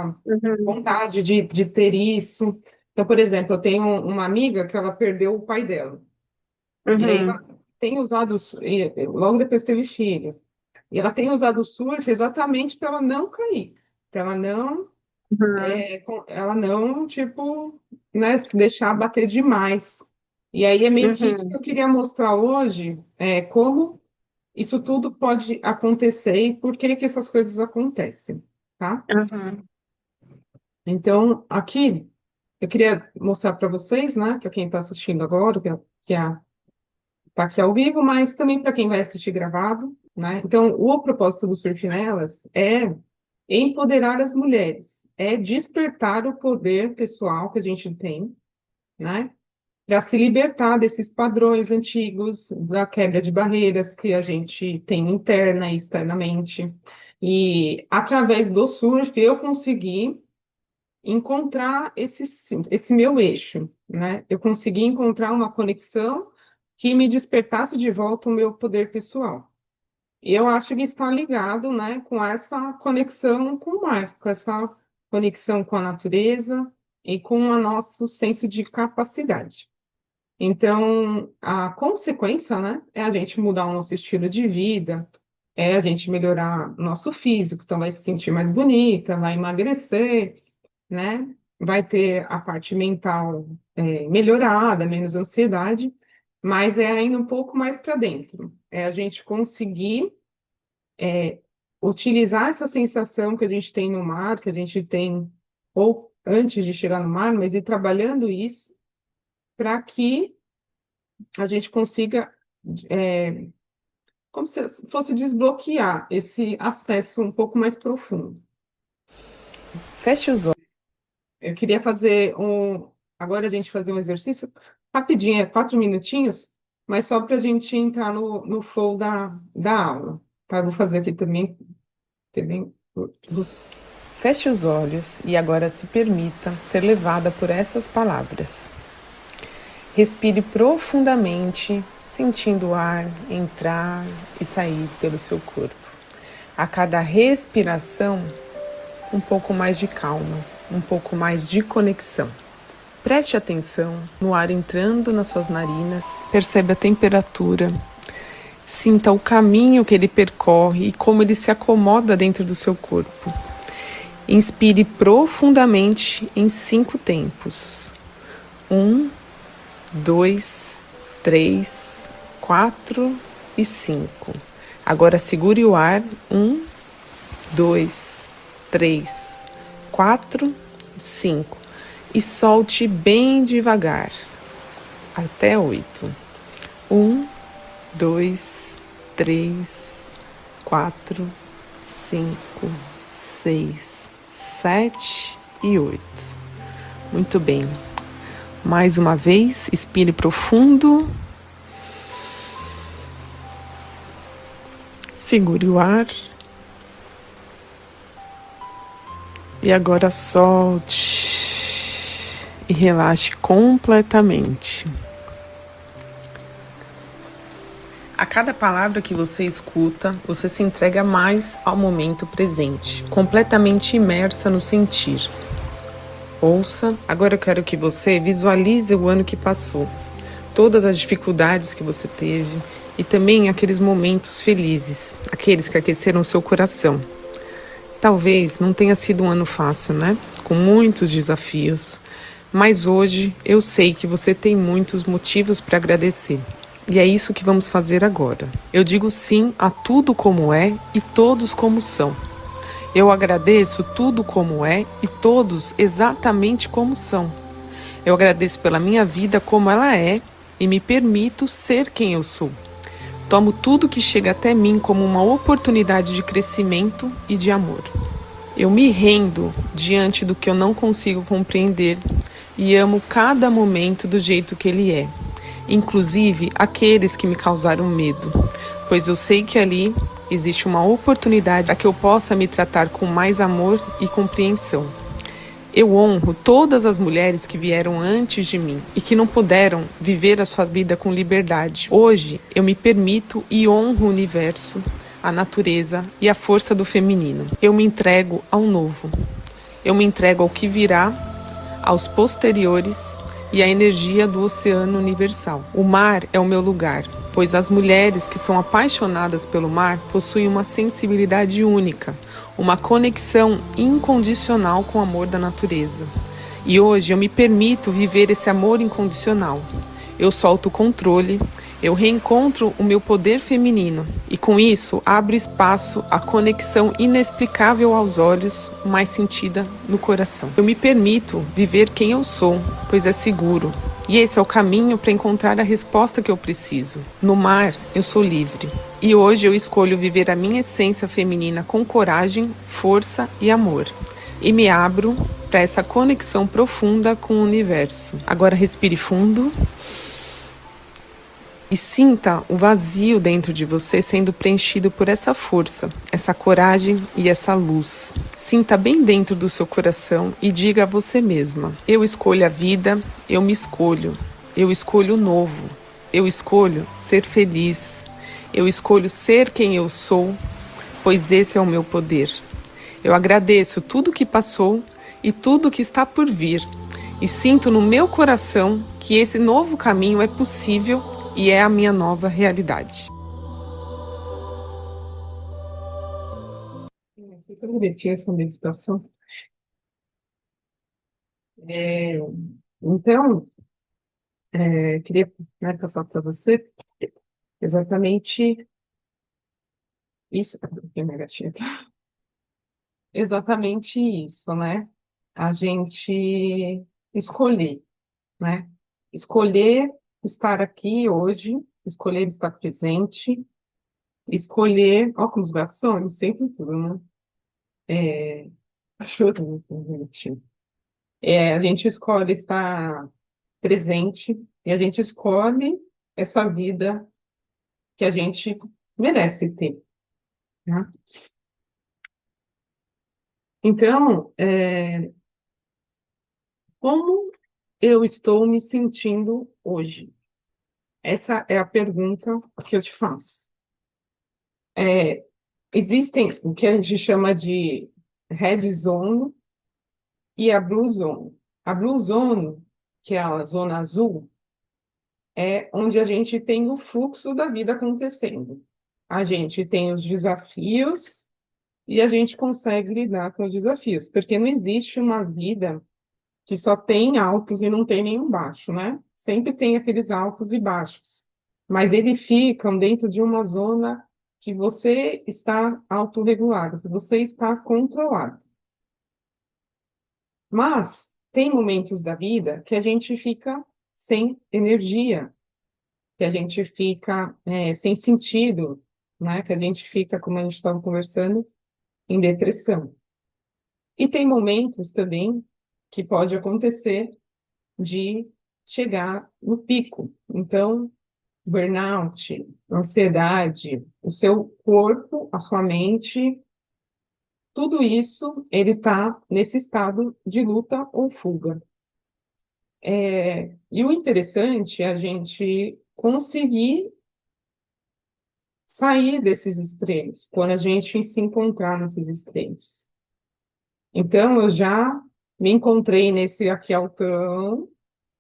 Uhum, vontade de ter isso. Então, por exemplo, eu tenho uma amiga que ela perdeu o pai dela. E aí ela uhum, tem usado, logo depois teve filho. E ela tem usado o surf exatamente para ela não cair, para ela não, uhum, ela não, tipo, né, se deixar bater demais. E aí é meio que isso que uhum, eu queria mostrar hoje, como isso tudo pode acontecer e por que que essas coisas acontecem, tá? uhum. Então, aqui eu queria mostrar para vocês, né, para quem está assistindo agora, tá aqui ao vivo, mas também para quem vai assistir gravado, né? Então, o propósito do Surf Nelas é empoderar as mulheres, é despertar o poder pessoal que a gente tem, né? Para se libertar desses padrões antigos, da quebra de barreiras que a gente tem interna e externamente. E através do surf eu consegui encontrar esse meu eixo, né? Eu consegui encontrar uma conexão que me despertasse de volta o meu poder pessoal. E eu acho que está ligado, né, com essa conexão com o mar, com essa conexão com a natureza e com o nosso senso de capacidade. Então, a consequência, né, é a gente mudar o nosso estilo de vida, é a gente melhorar nosso físico, então vai se sentir mais bonita, vai emagrecer, né? Vai ter a parte mental melhorada, menos ansiedade, mas é ainda um pouco mais para dentro. É a gente conseguir utilizar essa sensação que a gente tem no mar, que a gente tem ou antes de chegar no mar, mas ir trabalhando isso para que a gente consiga, é, como se fosse desbloquear esse acesso um pouco mais profundo. Feche os olhos. Eu queria fazer agora a gente fazer um exercício rapidinho, 4 minutinhos, mas só para a gente entrar no flow da aula, tá? Eu vou fazer aqui também. Feche os olhos e agora se permita ser levada por essas palavras. Respire profundamente, sentindo o ar entrar e sair pelo seu corpo. A cada respiração, um pouco mais de calma, um pouco mais de conexão. Preste atenção no ar entrando nas suas narinas, percebe a temperatura, sinta o caminho que ele percorre e como ele se acomoda dentro do seu corpo. Inspire profundamente em 5 tempos. 1, 2, 3, 4 e 5. Agora segure o ar. 1, 2, 3, 4, 5. E solte bem devagar. Até 8. 1, 2, 3, 4, 5, 6, 7 e 8. Muito bem. Mais uma vez, expire profundo. Segure o ar. E agora solte. E relaxe completamente. A cada palavra que você escuta, você se entrega mais ao momento presente, completamente imersa no sentir. Ouça. Agora eu quero que você visualize o ano que passou, todas as dificuldades que você teve e também aqueles momentos felizes, aqueles que aqueceram seu coração. Talvez não tenha sido um ano fácil, né? Com muitos desafios, mas hoje eu sei que você tem muitos motivos para agradecer. E é isso que vamos fazer agora. Eu digo sim a tudo como é e todos como são. Eu agradeço tudo como é e todos exatamente como são. Eu agradeço pela minha vida como ela é e me permito ser quem eu sou. Tomo tudo que chega até mim como uma oportunidade de crescimento e de amor. Eu me rendo diante do que eu não consigo compreender e amo cada momento do jeito que ele é, inclusive aqueles que me causaram medo, pois eu sei que ali existe uma oportunidade para que eu possa me tratar com mais amor e compreensão. Eu honro todas as mulheres que vieram antes de mim e que não puderam viver a sua vida com liberdade. Hoje eu me permito e honro o universo, a natureza e a força do feminino. Eu me entrego ao novo. Eu me entrego ao que virá, aos posteriores e à energia do oceano universal. O mar é o meu lugar, pois as mulheres que são apaixonadas pelo mar possuem uma sensibilidade única, uma conexão incondicional com o amor da natureza. E hoje eu me permito viver esse amor incondicional. Eu solto o controle, eu reencontro o meu poder feminino e com isso abro espaço à conexão inexplicável aos olhos, mais sentida no coração. Eu me permito viver quem eu sou, pois é seguro. E esse é o caminho para encontrar a resposta que eu preciso. No mar, eu sou livre. E hoje eu escolho viver a minha essência feminina com coragem, força e amor. E me abro para essa conexão profunda com o universo. Agora respire fundo. E sinta o vazio dentro de você sendo preenchido por essa força, essa coragem e essa luz. Sinta bem dentro do seu coração e diga a você mesma: eu escolho a vida, eu me escolho. Eu escolho o novo. Eu escolho ser feliz. Eu escolho ser quem eu sou, pois esse é o meu poder. Eu agradeço tudo que passou e tudo que está por vir. E sinto no meu coração que esse novo caminho é possível e é a minha nova realidade. Fica bonitinha essa meditação. É, então, queria, né, passar para você exatamente isso. Que negativa. Exatamente isso, né? A gente escolher, né? Escolher estar aqui hoje, escolher estar presente, escolher. Ó, como os gatos são, eles sentem tudo, né? Chorando, bonitinho. A gente escolhe estar presente e a gente escolhe essa vida que a gente merece ter, né? Então, como eu estou me sentindo hoje? Essa é a pergunta que eu te faço. Existem o que a gente chama de red zone e a blue zone. A blue zone, que é a zona azul, é onde a gente tem o fluxo da vida acontecendo. A gente tem os desafios e a gente consegue lidar com os desafios, porque não existe uma vida que só tem altos e não tem nenhum baixo, né? Sempre tem aqueles altos e baixos, mas eles ficam dentro de uma zona que você está autorregulado, que você está controlado. Mas tem momentos da vida que a gente fica sem energia, que a gente fica sem sentido, né? Que a gente fica, como a gente estava conversando, em depressão. E tem momentos também que pode acontecer de chegar no pico. Então, burnout, ansiedade, o seu corpo, a sua mente, tudo isso ele está nesse estado de luta ou fuga. E o interessante é a gente conseguir sair desses extremos, quando a gente se encontrar nesses extremos. Então, eu já me encontrei nesse aqui altão,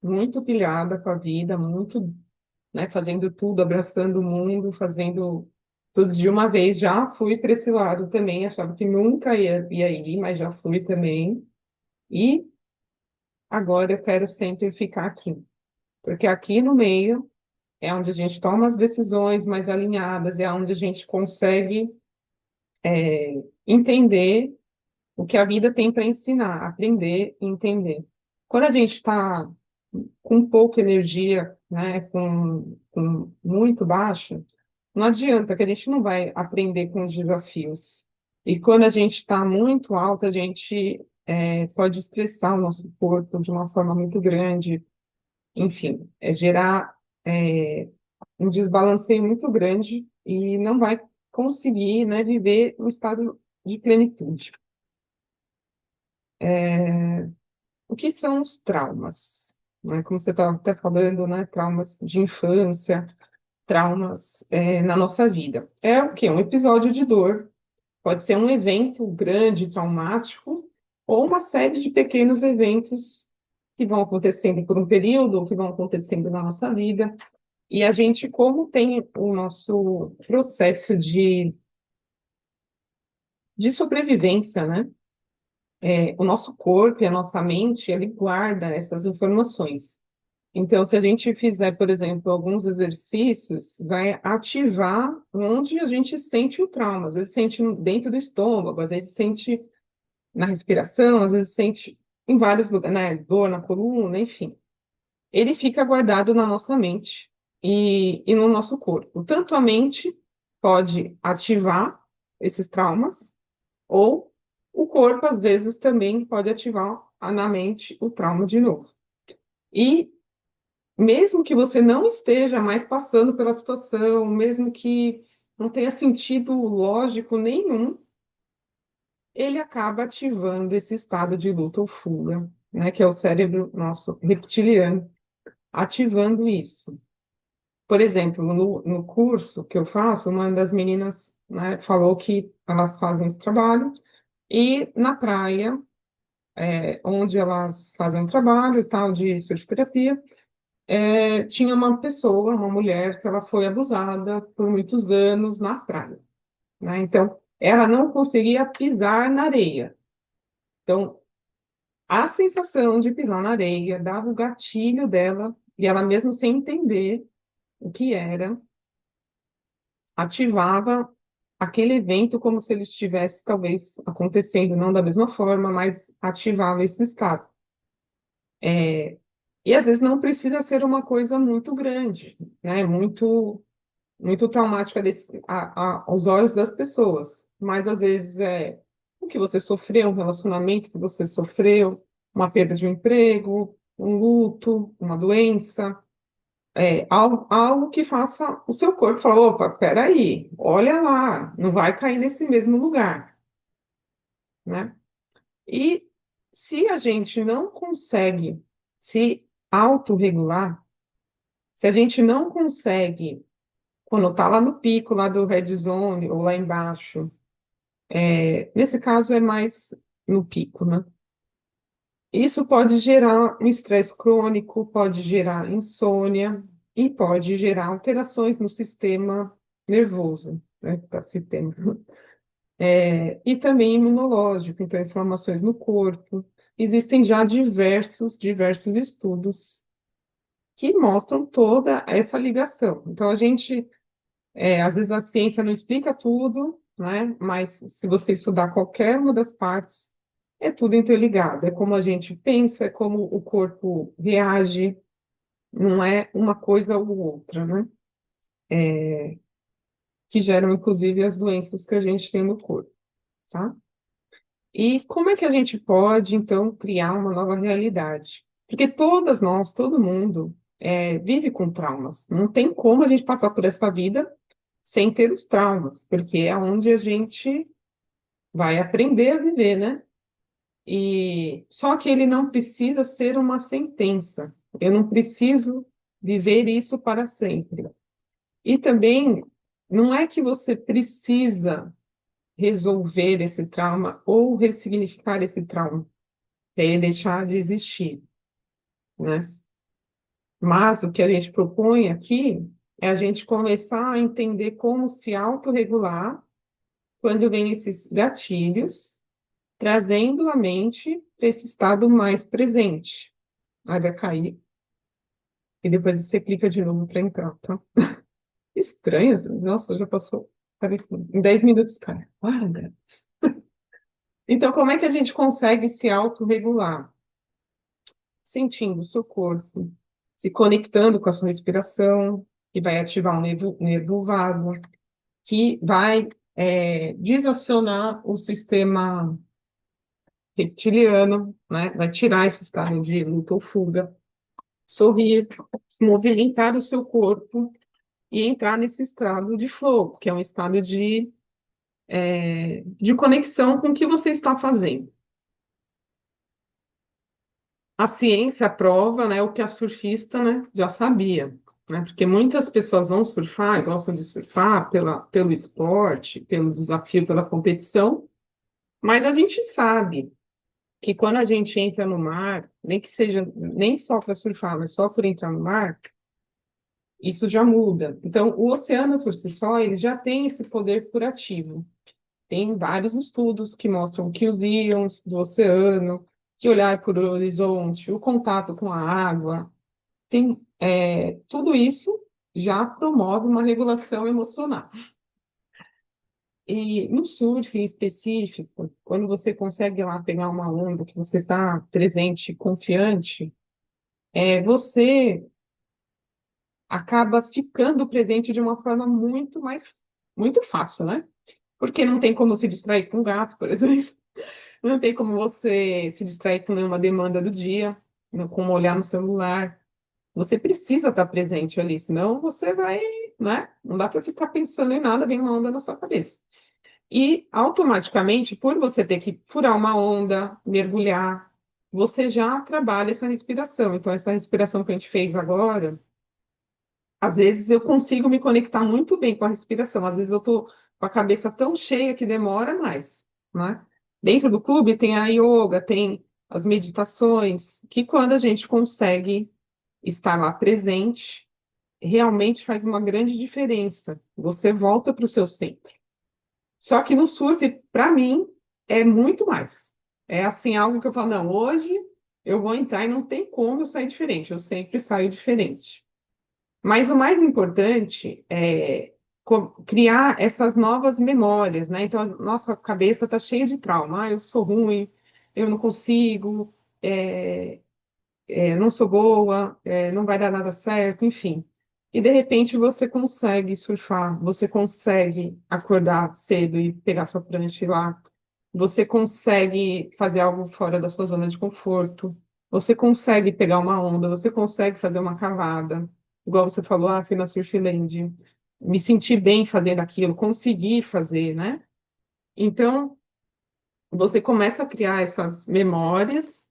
muito pilhada com a vida, muito, né, fazendo tudo, abraçando o mundo, fazendo tudo de uma vez. Já fui para esse lado também, achava que nunca ia ir, mas já fui também. E agora eu quero sempre ficar aqui, porque aqui no meio é onde a gente toma as decisões mais alinhadas, é onde a gente consegue entender o que a vida tem para ensinar, aprender e entender. Quando a gente está com pouca energia, né, com muito baixa, não adianta que a gente não vai aprender com os desafios. E quando a gente está muito alto, a gente pode estressar o nosso corpo de uma forma muito grande. Enfim, gerar um desbalanceio muito grande e não vai conseguir, né, viver um estado de plenitude. O que são os traumas? Né? Como você estava até falando, né? Traumas de infância, traumas na nossa vida. É o quê? Um episódio de dor. Pode ser um evento grande, traumático, ou uma série de pequenos eventos que vão acontecendo por um período, ou que vão acontecendo na nossa vida. E a gente, como tem o nosso processo de sobrevivência, né? O nosso corpo e a nossa mente, ele guarda essas informações. Então, se a gente fizer, por exemplo, alguns exercícios, vai ativar onde a gente sente o trauma. Às vezes sente dentro do estômago, às vezes sente na respiração, às vezes sente em vários lugares, né? Dor na coluna, enfim. Ele fica guardado na nossa mente e no nosso corpo. Tanto a mente pode ativar esses traumas, ou o corpo, às vezes, também pode ativar na mente o trauma de novo. E mesmo que você não esteja mais passando pela situação, mesmo que não tenha sentido lógico nenhum, ele acaba ativando esse estado de luta ou fuga, né, que é o cérebro nosso reptiliano, ativando isso. Por exemplo, no curso que eu faço, uma das meninas, né, falou que elas fazem esse trabalho, e na praia, onde elas fazem um trabalho e tal de surfterapia, tinha uma pessoa, uma mulher, que ela foi abusada por muitos anos na praia, né? Então, ela não conseguia pisar na areia. Então, a sensação de pisar na areia dava o gatilho dela, e ela mesmo sem entender o que era, ativava aquele evento como se ele estivesse talvez acontecendo, não da mesma forma, mas ativava esse estado. E às vezes não precisa ser uma coisa muito grande, né? Muito traumática aos olhos das pessoas, mas às vezes é o que você sofreu, um relacionamento que você sofreu, uma perda de um emprego, um luto, uma doença, algo que faça o seu corpo falar, opa, peraí, olha lá, não vai cair nesse mesmo lugar, né? E se a gente não consegue se autorregular, se a gente não consegue, quando está lá no pico, lá do red zone, ou lá embaixo, nesse caso é mais no pico, né? Isso pode gerar um estresse crônico, pode gerar insônia e pode gerar alterações no sistema nervoso, né? Que tá se tendo. E também imunológico, então inflamações no corpo. Existem já diversos estudos que mostram toda essa ligação. Então, a gente, às vezes a ciência não explica tudo, né? Mas se você estudar qualquer uma das partes, é tudo interligado. É como a gente pensa, é como o corpo reage, não é uma coisa ou outra, né? Que geram, inclusive, as doenças que a gente tem no corpo, tá? E como é que a gente pode, então, criar uma nova realidade? Porque todas nós, todo mundo, vive com traumas. Não tem como a gente passar por essa vida sem ter os traumas, porque é onde a gente vai aprender a viver, né? E só que ele não precisa ser uma sentença. Eu não preciso viver isso para sempre. E também não é que você precisa resolver esse trauma ou ressignificar esse trauma, para ele deixar de existir, né? Mas o que a gente propõe aqui é a gente começar a entender como se autorregular quando vem esses gatilhos, trazendo a mente para esse estado mais presente. Aí vai cair e depois você clica de novo para entrar, tá? Estranho, nossa, já passou. Peraí, em 10 minutos, cara. Guarda. Então, como é que a gente consegue se autorregular? Sentindo o seu corpo, se conectando com a sua respiração, que vai ativar o nervo vago, que vai desacionar o sistema reptiliano, né? Vai tirar esse estado de luta ou fuga, sorrir, movimentar o seu corpo e entrar nesse estado de flow, que é um estado de conexão com o que você está fazendo. A ciência prova, né, o que a surfista, né, já sabia, né, porque muitas pessoas vão surfar, gostam de surfar pelo esporte, pelo desafio, pela competição, mas a gente sabe que quando a gente entra no mar, nem que seja nem só para surfar, mas só por entrar no mar, isso já muda. Então, o oceano por si só, ele já tem esse poder curativo. Tem vários estudos que mostram que os íons do oceano, que olhar para o horizonte, o contato com a água, tudo isso já promove uma regulação emocional. E no surf em específico, quando você consegue lá pegar uma onda que você está presente, confiante, você acaba ficando presente de uma forma muito fácil, né? Porque não tem como se distrair com um gato, por exemplo. Não tem como você se distrair com nenhuma demanda do dia, como olhar no celular. Você precisa estar presente ali, senão você vai, né? Não dá para ficar pensando em nada, vem uma onda na sua cabeça. E automaticamente, por você ter que furar uma onda, mergulhar, você já trabalha essa respiração. Então, essa respiração que a gente fez agora, às vezes eu consigo me conectar muito bem com a respiração. Às vezes eu tô com a cabeça tão cheia que demora mais, né? Dentro do clube tem a yoga, tem as meditações, que quando a gente consegue estar lá presente, realmente faz uma grande diferença. Você volta para o seu centro. Só que no surf, para mim, é muito mais. É assim, algo que eu falo, não, hoje eu vou entrar e não tem como eu sair diferente, eu sempre saio diferente. Mas o mais importante é criar essas novas memórias, né? Então, a nossa cabeça está cheia de trauma. Ah, eu sou ruim, eu não consigo, não sou boa, não vai dar nada certo, enfim. E de repente você consegue surfar, você consegue acordar cedo e pegar sua prancha e ir lá, você consegue fazer algo fora da sua zona de conforto, você consegue pegar uma onda, você consegue fazer uma cavada, igual você falou, ah, fui na Surfland, me senti bem fazendo aquilo, consegui fazer, né? Então, você começa a criar essas memórias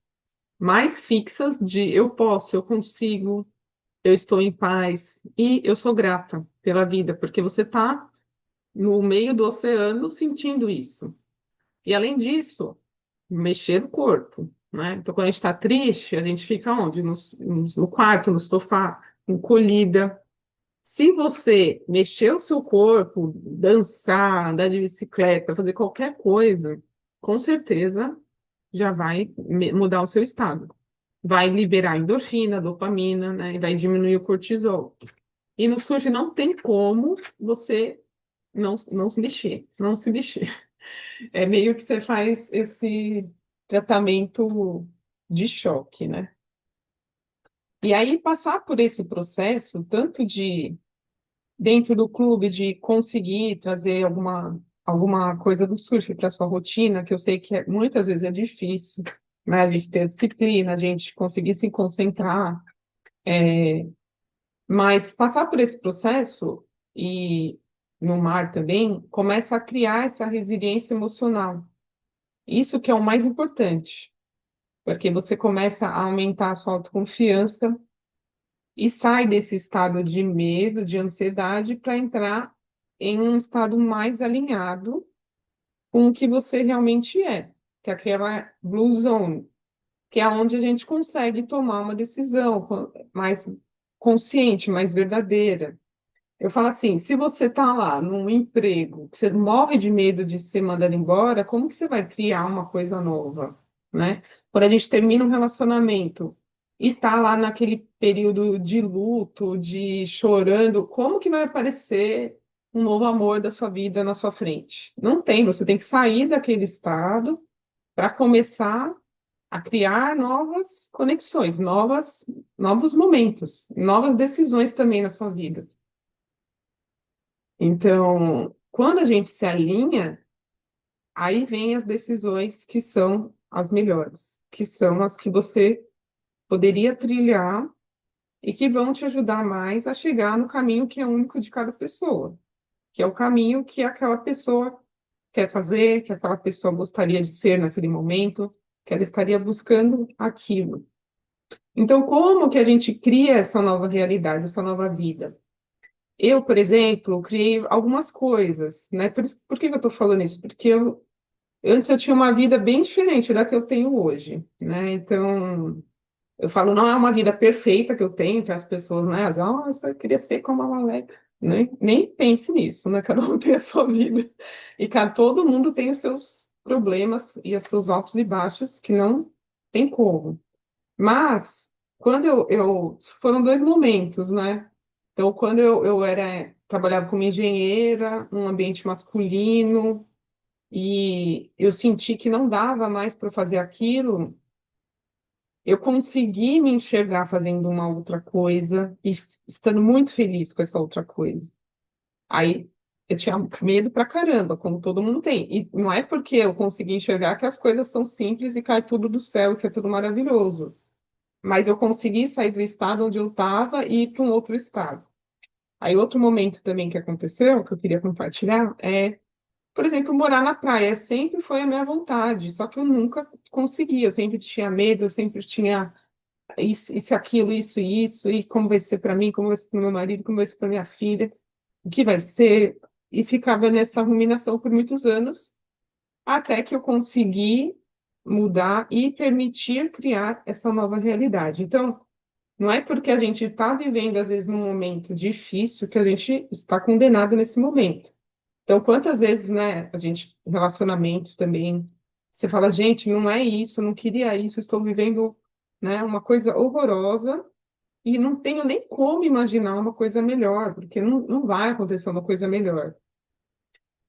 mais fixas de eu posso, eu consigo, eu estou em paz e eu sou grata pela vida, porque você está no meio do oceano sentindo isso. E além disso, mexer o corpo, né? Então, quando a gente está triste, a gente fica onde? No quarto, no sofá, encolhida. Se você mexer o seu corpo, dançar, andar de bicicleta, fazer qualquer coisa, com certeza já vai mudar o seu estado. Vai liberar endorfina, dopamina, né? E vai diminuir o cortisol. E no surf não tem como você não se mexer, não se mexer. É meio que você faz esse tratamento de choque, né? E aí passar por esse processo, tanto de dentro do clube, de conseguir trazer alguma coisa do surf para sua rotina, que eu sei que muitas vezes é difícil, né? A gente ter disciplina, a gente conseguir se concentrar, mas passar por esse processo e no mar também começa a criar essa resiliência emocional. Isso que é o mais importante, porque você começa a aumentar a sua autoconfiança e sai desse estado de medo, de ansiedade, para entrar em um estado mais alinhado com o que você realmente é, que é aquela blue zone, que é onde a gente consegue tomar uma decisão mais consciente, mais verdadeira. Eu falo assim, se você está lá num emprego, que você morre de medo de ser mandado embora, como que você vai criar uma coisa nova, né? Quando a gente termina um relacionamento e está lá naquele período de luto, de chorando, como que vai aparecer um novo amor da sua vida na sua frente? Não tem, você tem que sair daquele estado para começar a criar novas conexões, novos momentos, novas decisões também na sua vida. Então, quando a gente se alinha, aí vem as decisões que são as melhores, que são as que você poderia trilhar e que vão te ajudar mais a chegar no caminho que é único de cada pessoa, que é o caminho que aquela pessoa quer fazer, que aquela pessoa gostaria de ser naquele momento, que ela estaria buscando aquilo. Então, como que a gente cria essa nova realidade, essa nova vida? Eu, por exemplo, criei algumas coisas, né? Por que eu estou falando isso? Porque Antes eu tinha uma vida bem diferente da que eu tenho hoje, né? Então, eu falo, não é uma vida perfeita que eu tenho, que as pessoas, né, dizem, ah, eu queria ser como a Malek. Nem pense nisso, né? Cada um tem a sua vida. E todo mundo tem os seus problemas e os seus altos e baixos que não tem como. Mas, quando foram dois momentos, né? Então, quando trabalhava como engenheira, num ambiente masculino, e eu senti que não dava mais para fazer aquilo, eu consegui me enxergar fazendo uma outra coisa e estando muito feliz com essa outra coisa. Aí eu tinha medo pra caramba, como todo mundo tem. E não é porque eu consegui enxergar que as coisas são simples e cai tudo do céu, que é tudo maravilhoso. Mas eu consegui sair do estado onde eu estava e ir para um outro estado. Aí outro momento também que aconteceu, que eu queria compartilhar, é, por exemplo, morar na praia. Sempre foi a minha vontade, só que eu nunca consegui. Eu sempre tinha medo, eu sempre tinha isso, aquilo, isso, e como vai ser para mim, como vai ser para meu marido, como vai ser para minha filha, o que vai ser, e ficava nessa ruminação por muitos anos, até que eu consegui mudar e permitir criar essa nova realidade. Então, não é porque a gente está vivendo, às vezes, num momento difícil que a gente está condenado nesse momento. Então, quantas vezes, né, relacionamentos também, você fala, gente, não é isso, não queria isso, estou vivendo, né, uma coisa horrorosa e não tenho nem como imaginar uma coisa melhor, porque não vai acontecer uma coisa melhor.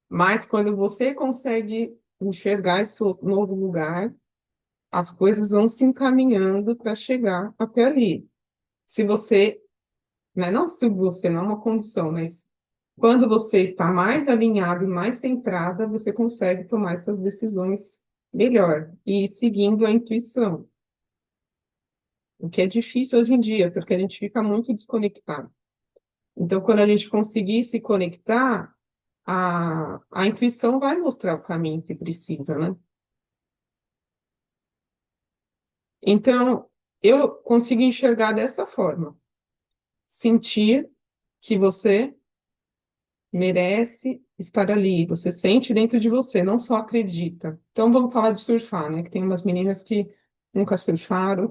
Mas quando você consegue enxergar esse novo lugar, as coisas vão se encaminhando para chegar até ali. Se você, né, não se você não é uma condição, mas quando você está mais alinhado e mais centrada, você consegue tomar essas decisões melhor e seguindo a intuição, o que é difícil hoje em dia, porque a gente fica muito desconectado. Então, quando a gente conseguir se conectar, a intuição vai mostrar o caminho que precisa, né? Então, eu consigo enxergar dessa forma, sentir que você merece estar ali, você sente dentro de você, não só acredita. Então, vamos falar de surfar, né? Que tem umas meninas que nunca surfaram.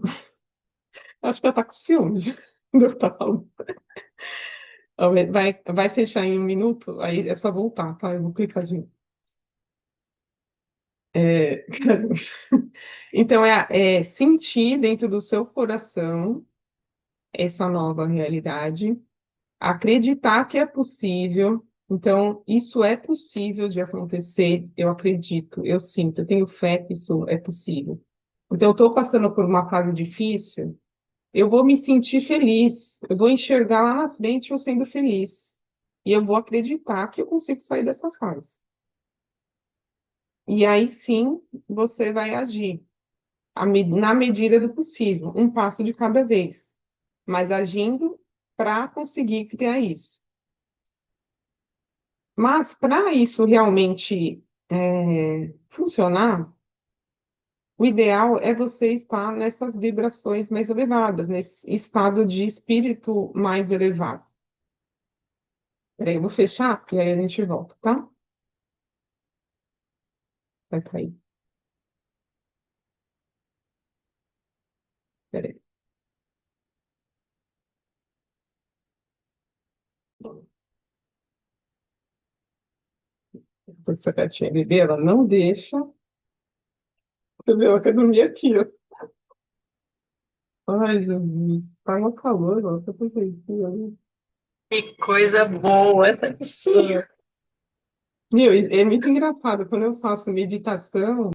Acho que ela tá com ciúme do que eu tô falando. Vai fechar em 1 minuto, aí é só voltar, tá? Eu vou clicar de novo. É, então, é sentir dentro do seu coração essa nova realidade, acreditar que é possível. Então, isso é possível de acontecer, eu acredito, eu sinto, eu tenho fé que isso é possível. Então, eu estou passando por uma fase difícil, eu vou me sentir feliz, eu vou enxergar lá na frente eu sendo feliz. E eu vou acreditar que eu consigo sair dessa fase. E aí sim, você vai agir na medida do possível, um passo de cada vez, mas agindo para conseguir criar isso. Mas para isso realmente funcionar, o ideal é você estar nessas vibrações mais elevadas, nesse estado de espírito mais elevado. Peraí, eu vou fechar e aí a gente volta, tá? Vai cair. Peraí. Porque essa gatinha bebê, ela não deixa. Entendeu? Ela quer dormir aqui, ó. Ai, Jesus, tá um calor, ó. Tá tudo aqui, ó. Que coisa boa essa piscina. Meu, é muito engraçado. Quando eu faço meditação,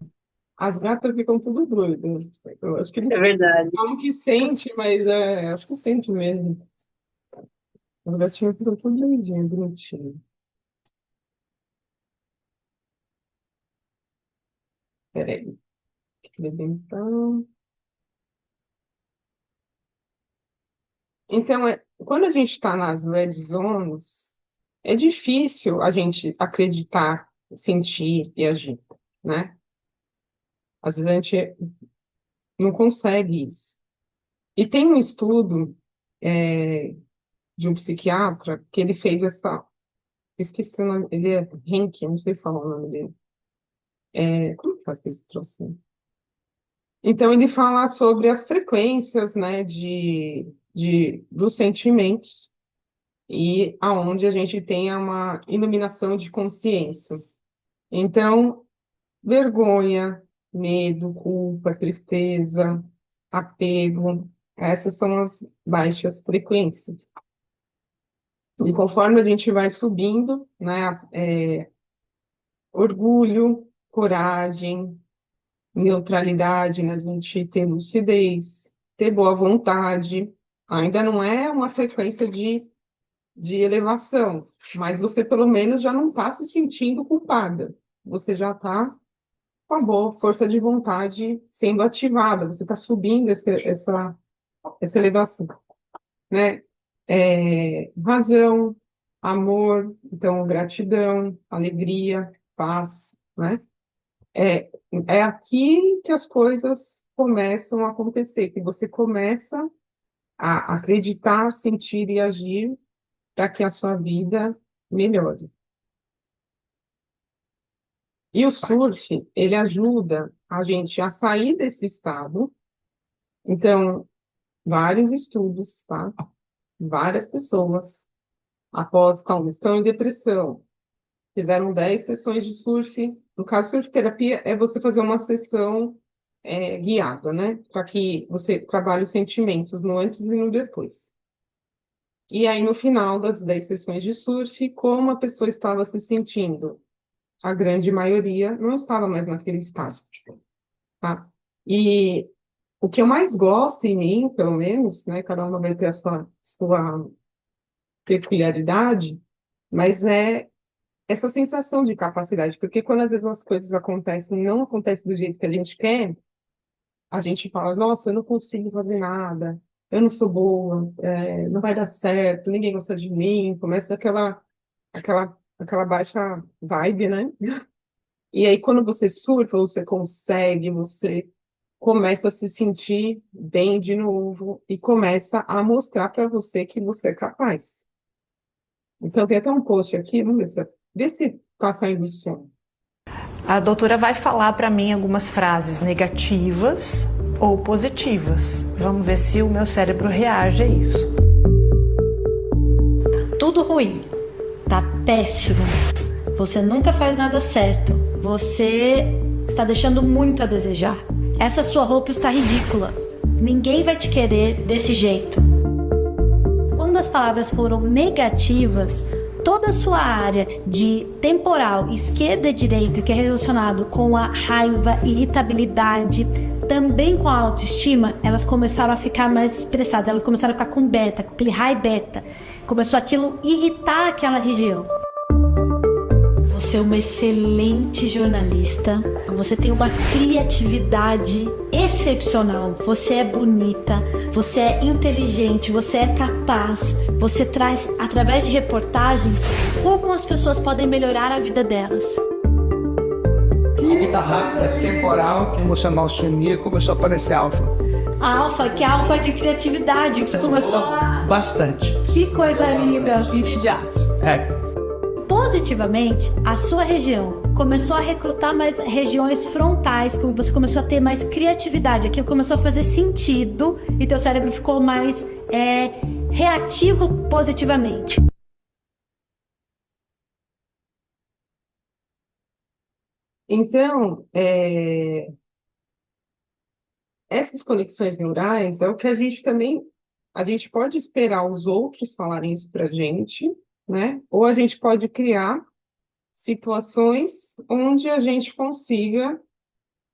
as gatas ficam tudo doidas. Eu acho que É eles verdade. falam que sente, mas acho que sente mesmo. Os gatinhos ficam tudo doidinho, bonitinho. Peraí. Então, quando a gente está nas red zones, é difícil a gente acreditar, sentir e agir, né? Às vezes a gente não consegue isso. E tem um estudo de um psiquiatra que ele fez essa. Esqueci o nome, ele é Henke, não sei falar o nome dele. Como que faz para esse troço, né? Então, ele fala sobre as frequências, né, dos sentimentos e aonde a gente tenha uma iluminação de consciência. Então, vergonha, medo, culpa, tristeza, apego, essas são as baixas frequências. E conforme a gente vai subindo, né, orgulho, coragem, neutralidade, né, a gente ter lucidez, ter boa vontade, ainda não é uma frequência de elevação, mas você pelo menos já não está se sentindo culpada. Você já está com a boa força de vontade sendo ativada, você está subindo essa elevação, né? Razão, amor, então gratidão, alegria, paz, né? É, é aqui que as coisas começam a acontecer, que você começa a acreditar, sentir e agir para que a sua vida melhore. E o surf, ele ajuda a gente a sair desse estado. Então, vários estudos, tá? Várias pessoas, após estão em depressão, fizeram 10 sessões de surf. No caso, surf terapia é você fazer uma sessão guiada, né? Para que você trabalhe os sentimentos no antes e no depois. E aí, no final das 10 sessões de surf, como a pessoa estava se sentindo? A grande maioria não estava mais naquele estado, tá? E o que eu mais gosto em mim, pelo menos, né? Cada uma vai ter a sua peculiaridade, mas é essa sensação de capacidade, porque quando às vezes as coisas acontecem, não acontecem do jeito que a gente quer, a gente fala, nossa, eu não consigo fazer nada, eu não sou boa, não vai dar certo, ninguém gosta de mim, começa aquela baixa vibe, né? E aí, quando você surfa, você consegue, você começa a se sentir bem de novo e começa a mostrar para você que você é capaz. Então, tem até um post aqui, vê se tá saindo o som. A doutora vai falar para mim algumas frases negativas ou positivas. Vamos ver se o meu cérebro reage a isso. Tudo ruim, tá péssimo. Você nunca faz nada certo. Você está deixando muito a desejar. Essa sua roupa está ridícula. Ninguém vai te querer desse jeito. Quando as palavras foram negativas, toda a sua área de temporal, esquerda e direita, que é relacionado com a raiva, irritabilidade, também com a autoestima, elas começaram a ficar mais expressadas, elas começaram a ficar com beta, com aquele high beta. Começou aquilo a irritar aquela região. Você é uma excelente jornalista, você tem uma criatividade excepcional, você é bonita, você é inteligente, você é capaz, você traz, através de reportagens, como as pessoas podem melhorar a vida delas. A vida rápida, temporal, emocional sumir, começou a aparecer alfa. A alfa, que é a alfa de criatividade, que você começou a... Bastante. Que coisa linda! Imediato. Positivamente, a sua região começou a recrutar mais regiões frontais, você começou a ter mais criatividade, aquilo começou a fazer sentido e teu cérebro ficou mais reativo positivamente. Então, essas conexões neurais é o que a gente pode esperar os outros falarem isso para a gente, né? Ou a gente pode criar situações onde a gente consiga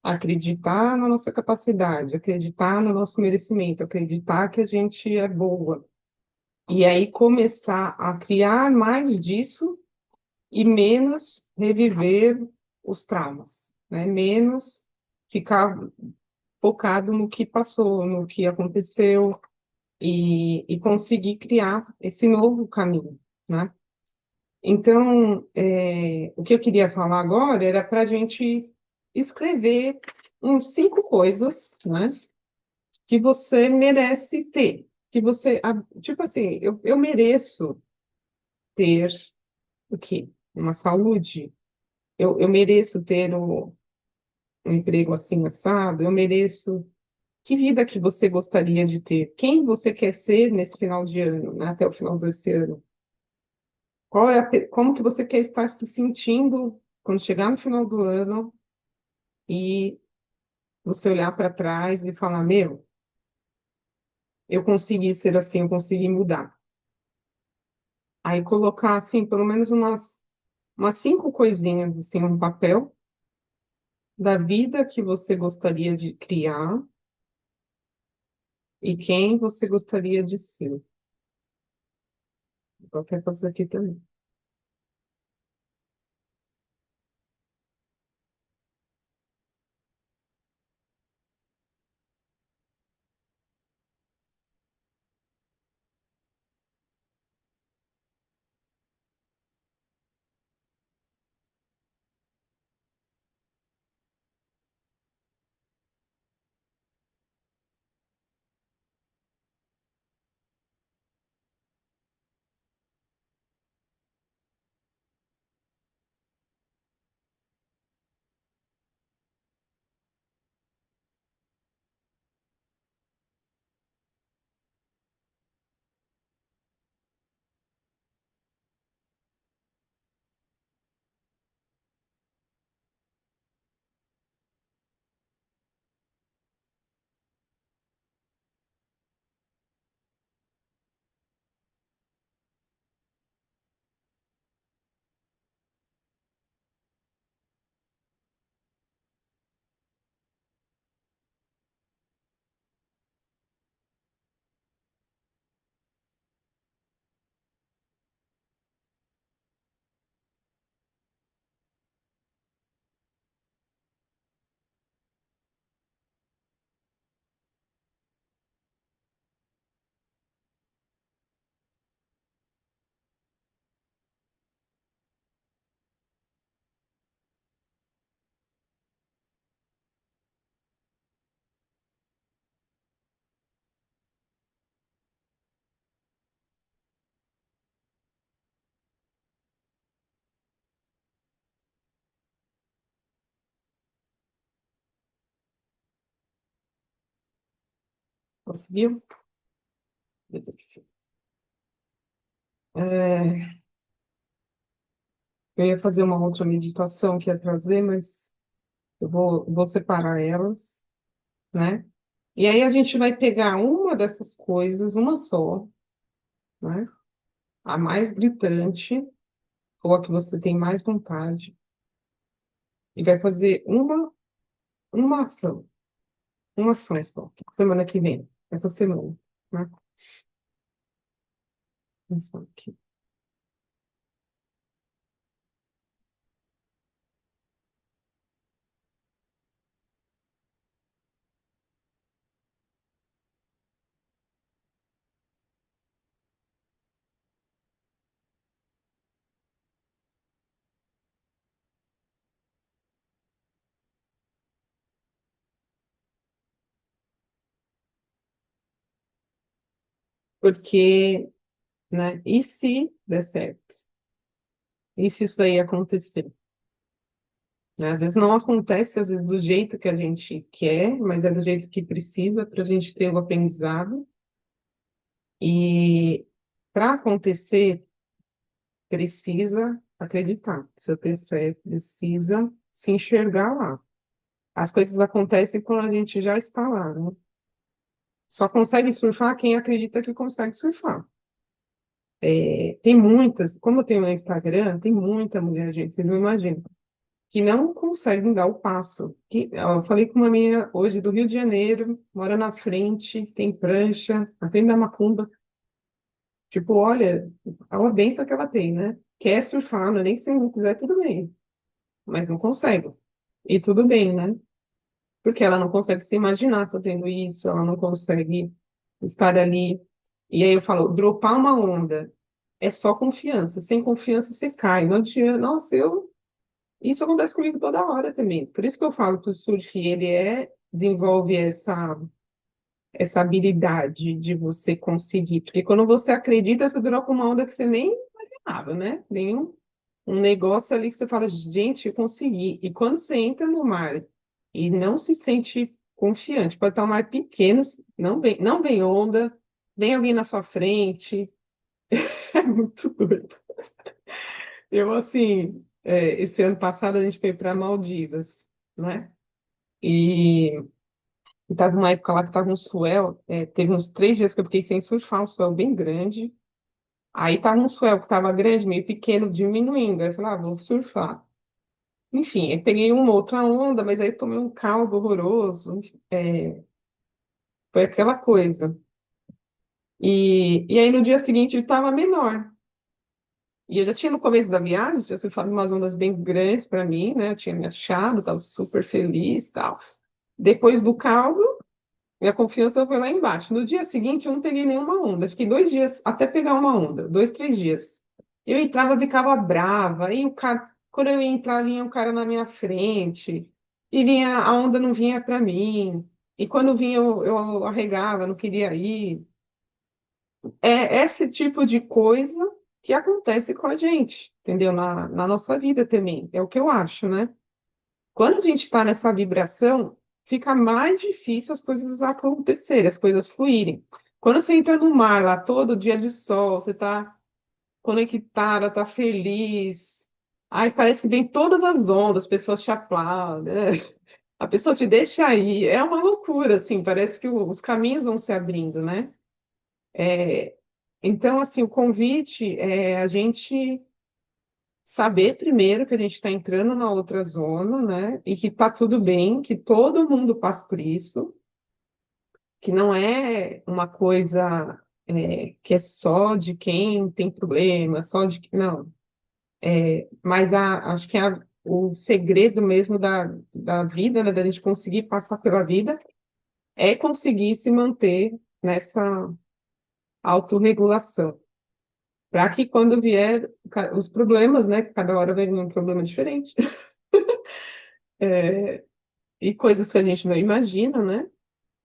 acreditar na nossa capacidade, acreditar no nosso merecimento, acreditar que a gente é boa. E aí começar a criar mais disso e menos reviver os traumas, né? Menos ficar focado no que passou, no que aconteceu e conseguir criar esse novo caminho, né? Então, o que eu queria falar agora era para a gente escrever uns 5 coisas, né, que você merece ter, que você, tipo assim, eu mereço ter o quê? Uma saúde, eu mereço ter um emprego assim assado, eu mereço. Que vida que você gostaria de ter? Quem você quer ser nesse final de ano, né, até o final desse ano? Como que você quer estar se sentindo quando chegar no final do ano e você olhar para trás e falar, meu, eu consegui ser assim, eu consegui mudar. Aí colocar assim, pelo menos umas 5 coisinhas assim no papel da vida que você gostaria de criar e quem você gostaria de ser. Vou até fazer aqui também. Conseguiu? Beleza. É, eu ia fazer uma outra meditação que ia trazer, mas vou separar elas, né? E aí a gente vai pegar uma dessas coisas, uma só, né? A mais gritante, ou a que você tem mais vontade, e vai fazer uma ação, uma ação só, semana que vem, essa semana, né? Ação aqui. Porque, né? E se der certo? E se isso aí acontecer? Né? Às vezes não acontece, às vezes do jeito que a gente quer, mas é do jeito que precisa para a gente ter o aprendizado. E para acontecer, precisa acreditar, precisa ter fé, precisa se enxergar lá. As coisas acontecem quando a gente já está lá, né? Só consegue surfar quem acredita que consegue surfar. Tem muitas, como eu tenho no Instagram, tem muita mulher, gente, vocês não imaginam, que não conseguem dar o passo. Eu falei com uma menina hoje do Rio de Janeiro, mora na frente, tem prancha, na frente da Macumba. Tipo, olha, a benção que ela tem, né? Quer surfar, não é nem que se não quiser, tudo bem, mas não consegue. E tudo bem, né? Porque ela não consegue se imaginar fazendo isso, ela não consegue estar ali. E aí eu falo, dropar uma onda é só confiança. Sem confiança você cai. Não adianta. Nossa, isso acontece comigo toda hora também. Por isso que eu falo que o surf, desenvolve essa habilidade de você conseguir. Porque quando você acredita, você dropa uma onda que você nem imaginava, né? Um negócio ali que você fala, gente, eu consegui. E quando você entra no mar e não se sente confiante. Pode estar um mar pequeno, não vem onda, vem alguém na sua frente, é muito doido. Eu, assim, esse ano passado a gente foi para Maldivas, né? E estava uma época lá que estava um swell, teve uns 3 dias que eu fiquei sem surfar, um swell bem grande. Aí estava um swell que estava grande, meio pequeno, diminuindo. Aí eu falei, vou surfar. Enfim, eu peguei uma outra onda, mas aí eu tomei um caldo horroroso. Foi aquela coisa. E aí no dia seguinte ele estava menor. E eu já tinha no começo da viagem, tinha surfado umas ondas bem grandes para mim, né? Eu tinha me achado, estava super feliz e tal. Depois do caldo, minha confiança foi lá embaixo. No dia seguinte, eu não peguei nenhuma onda. Fiquei 2 dias até pegar uma onda, 2, 3 dias. Eu entrava, ficava brava. Aí o cara, quando eu ia entrar, vinha um cara na minha frente. E vinha, a onda não vinha para mim. E quando vinha, eu arregava, não queria ir. É esse tipo de coisa que acontece com a gente, entendeu? Na nossa vida também. É o que eu acho, né? Quando a gente está nessa vibração, fica mais difícil as coisas acontecerem, as coisas fluírem. Quando você entra no mar lá, todo dia de sol, você está conectada, está feliz. Aí parece que vem todas as ondas, pessoas te aplaudem, né? A pessoa te deixa aí. É uma loucura, assim, parece que os caminhos vão se abrindo, né? Então, assim, o convite é a gente saber primeiro que a gente está entrando na outra zona, né? E que tá tudo bem, que todo mundo passa por isso, que não é uma coisa que é só de quem tem problema, só de não. Mas acho que o segredo mesmo da vida, né, da gente conseguir passar pela vida, é conseguir se manter nessa autorregulação. Para que quando vier os problemas, né? Que cada hora vai vir um problema diferente, e coisas que a gente não imagina, né?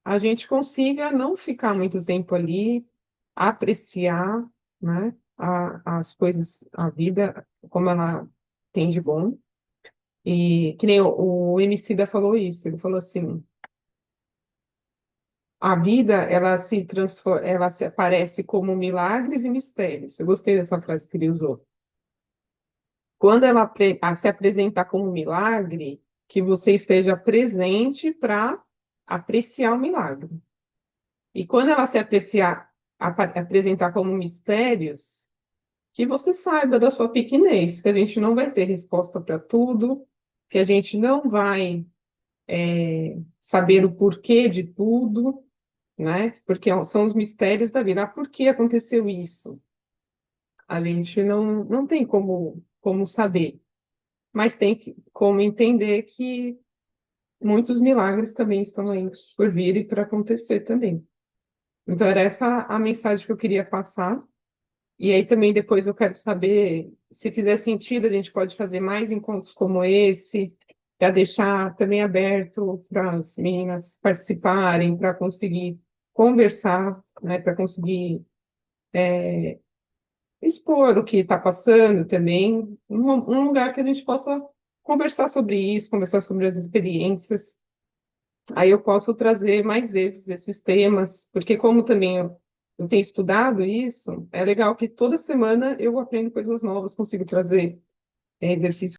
A gente consiga não ficar muito tempo ali, apreciar, né? As coisas, a vida, como ela tem de bom. E que nem o Emicida falou isso, ele falou assim, a vida, ela se transforma, ela se aparece como milagres e mistérios. Eu gostei dessa frase que ele usou. Quando ela se apresentar como um milagre, que você esteja presente para apreciar o milagre. E quando ela se apresentar como mistérios, que você saiba da sua pequenez, que a gente não vai ter resposta para tudo, que a gente não vai saber o porquê de tudo, né? Porque são os mistérios da vida. Por que aconteceu isso? A gente não tem como saber. Mas tem como entender que muitos milagres também estão aí por vir e para acontecer também. Então, era essa a mensagem que eu queria passar. E aí também depois eu quero saber, se fizer sentido, a gente pode fazer mais encontros como esse, para deixar também aberto para as meninas participarem, para conseguir conversar, né, para conseguir expor o que está passando também, um lugar que a gente possa conversar sobre isso, conversar sobre as experiências. Aí eu posso trazer mais vezes esses temas, porque como também eu tenho estudado isso, é legal que toda semana eu aprendo coisas novas, consigo trazer exercícios